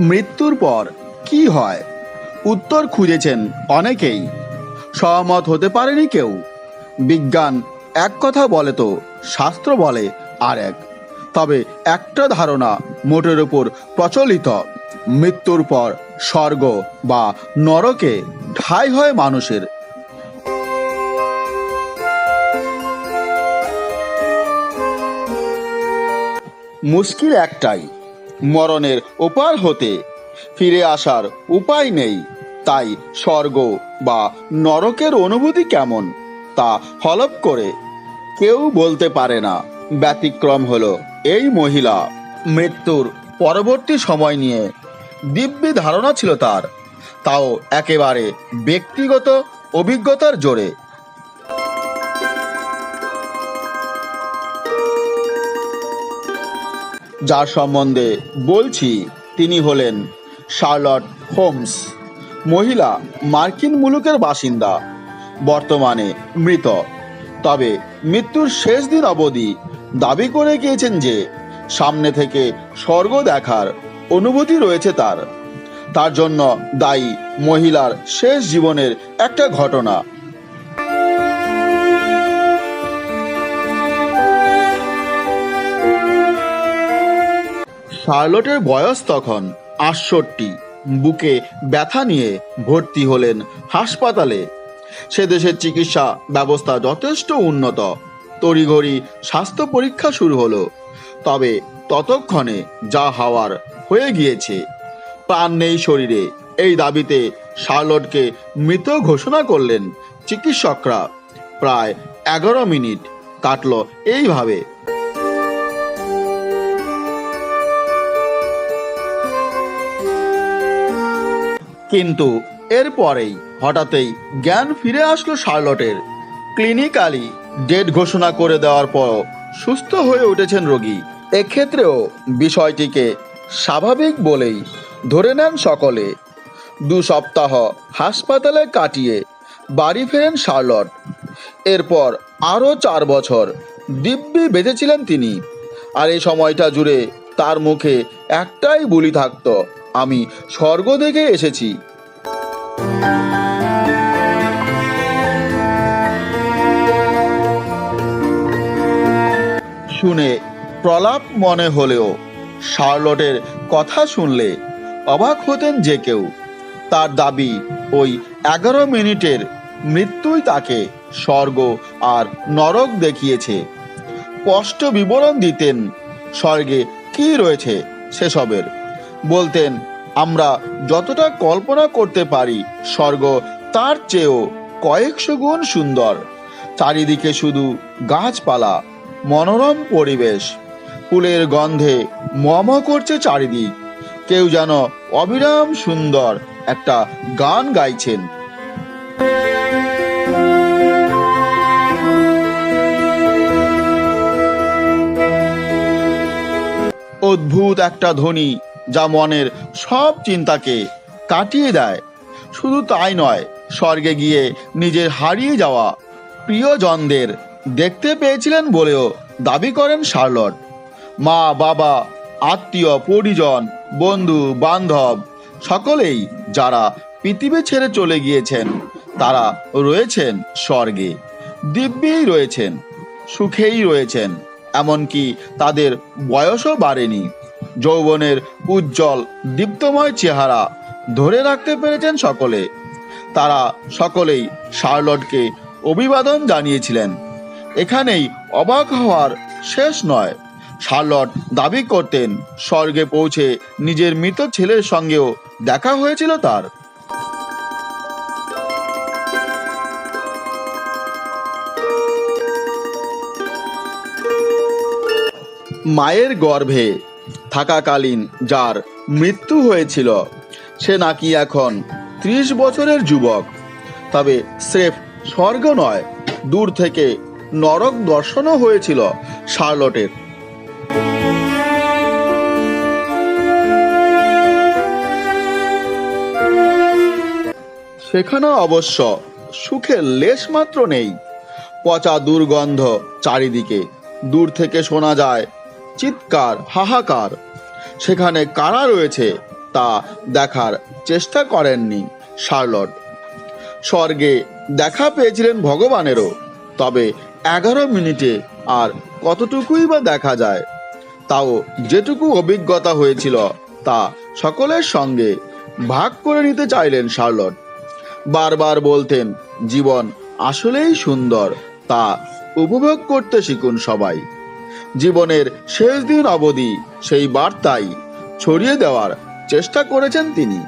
মৃত্যুর পর কি হয়? উত্তর খুঁজেছেন অনেকেই, সহমত হতে পারেনি কেউ। বিজ্ঞান এক কথা বলে তো শাস্ত্র বলে আর এক। তবে একটা ধারণা মোটের উপর প্রচলিত, মৃত্যুর পর স্বর্গ বা নরকে ঠাঁই হয় মানুষের। মুশকিল একটাই, মরণের ওপার হতে ফিরে আসার উপায় নেই। তাই স্বর্গ বা নরকের অনুভূতি কেমন তা হলফ করে কেউ বলতে পারে না। ব্যতিক্রম হলো এই মহিলা। মৃত্যুর পরবর্তী সময় নিয়ে দিব্যি ধারণা ছিল তার, তাও একেবারে ব্যক্তিগত অভিজ্ঞতার জোরে। যার সম্বন্ধে বলছি তিনি হলেন শার্লট হোমস। মহিলা মার্কিন মুলুকের বাসিন্দা, বর্তমানে মৃত। তবে মৃত্যুর শেষ দিন অবধি দাবি করে গিয়েছেন যে সামনে থেকে স্বর্গ দেখার অনুভূতি রয়েছে তার। তার জন্য দায়ী মহিলার শেষ জীবনের একটা ঘটনা। শার্লটের বয়স তখন ৬৮। বুকে ব্যথা নিয়ে ভর্তি হলেন হাসপাতালে। সে দেশের চিকিৎসা ব্যবস্থা যথেষ্ট উন্নত। তড়িঘড়ি স্বাস্থ্য পরীক্ষা শুরু হলো। তবে ততক্ষণে যা হওয়ার হয়ে গিয়েছে। প্রাণ নেই শরীরে, এই দাবিতে শার্লটকে মৃত ঘোষণা করলেন চিকিৎসকরা। প্রায় ১১ মিনিট কাটল এইভাবে। কিন্তু এরপরেই হঠাৎই জ্ঞান ফিরে আসলো শার্লটের। ক্লিনিক্যালি ডেড ঘোষণা করে দেওয়ার পর সুস্থ হয়ে উঠেছেন রোগী। এক্ষেত্রেও বিষয়টিকে স্বাভাবিক বলেই ধরে নেন সকলে। ২ সপ্তাহ হাসপাতালে কাটিয়ে বাড়ি ফেরেন শার্লট। এরপর আরও ৪ বছর দিব্যি বেঁচেছিলেন তিনি। আর এই সময়টা জুড়ে তার মুখে একটাই বুলি থাকত, আমি স্বর্গ দেখে এসেছি। শুনে প্রলাপ মনে হলেও শার্লটের কথা শুনলে অবাক হতেন যে কেউ। তার দাবি ওই ১১ মিনিটের মৃত্যুই তাকে স্বর্গ আর নরক দেখিয়েছে। স্পষ্ট বিবরণ দিতেন স্বর্গে কি রয়েছে সেসবের। বলতেন, আমরা যতটা কল্পনা করতে পারি স্বর্গ তার চেয়েও কয়েকশো গুণ সুন্দর। চারিদিকে শুধু গাছপালা, মনোরম পরিবেশ, ফুলের গন্ধে মম করছে চারিদিক। কেউ যেন অবিরাম সুন্দর একটা গান গাইছেন। অদ্ভুত একটা ধ্বনি যা মনের সব চিন্তাকে কাটিয়ে দেয়। শুধু তাই নয়, স্বর্গে গিয়ে নিজের হারিয়ে যাওয়া প্রিয়জনদের দেখতে পেয়েছিলেন বলেও দাবি করেন শার্লট। মা, বাবা, আত্মীয় পরিজন, বন্ধু বান্ধব সকলেই যারা পৃথিবী ছেড়ে চলে গিয়েছেন তারা রয়েছেন স্বর্গে। দিব্যেই রয়েছেন, সুখেই রয়েছেন। এমনকি তাদের বয়সও বাড়েনি। যৌবনের উজ্জ্বল দীপ্তময় চেহারা ধরে রাখতে পেরেছেন সকলে। তারা সকলেই শার্লটকে অভিবাদন জানিয়েছিলেন। এখানেই অবাক হওয়ার শেষ নয়। শার্লট দাবি করতেন স্বর্গে পৌঁছে নিজের মৃত ছেলের সঙ্গেও দেখা হয়েছিল তার। মায়ের গর্ভে থাকাকালীন যার মৃত্যু হয়েছিল সে নাকি এখন ৩০ বছরের যুবক। তবে স্রেফ স্বর্গ নয়, দূর থেকে নরক দর্শনও হয়েছিল শার্লটের। সেখানে অবশ্য সুখের লেশমাত্র নেই। পচা দুর্গন্ধ চারিদিকে, দূর থেকে শোনা যায় চিৎকার, হাহাকার। সেখানে কারা রয়েছে তা দেখার চেষ্টা করেননি শার্লট। স্বর্গে দেখা পেয়েছিলেন ভগবানেরও, তবে 11 মিনিটে আর কতটুকুই বা দেখা যায়। তাও যেটুকু অভিজ্ঞতা হয়েছিল তা সকলের সঙ্গে ভাগ করে নিতে চাইলেন শার্লট। বারবার বলতেন, জীবন আসলেই সুন্দর, তা উপভোগ করতে শিখুন সবাই। জীবনের শেষ দিন অবধি সেই বার্তাই ছড়িয়ে দেওয়ার চেষ্টা করেছেন তিনি।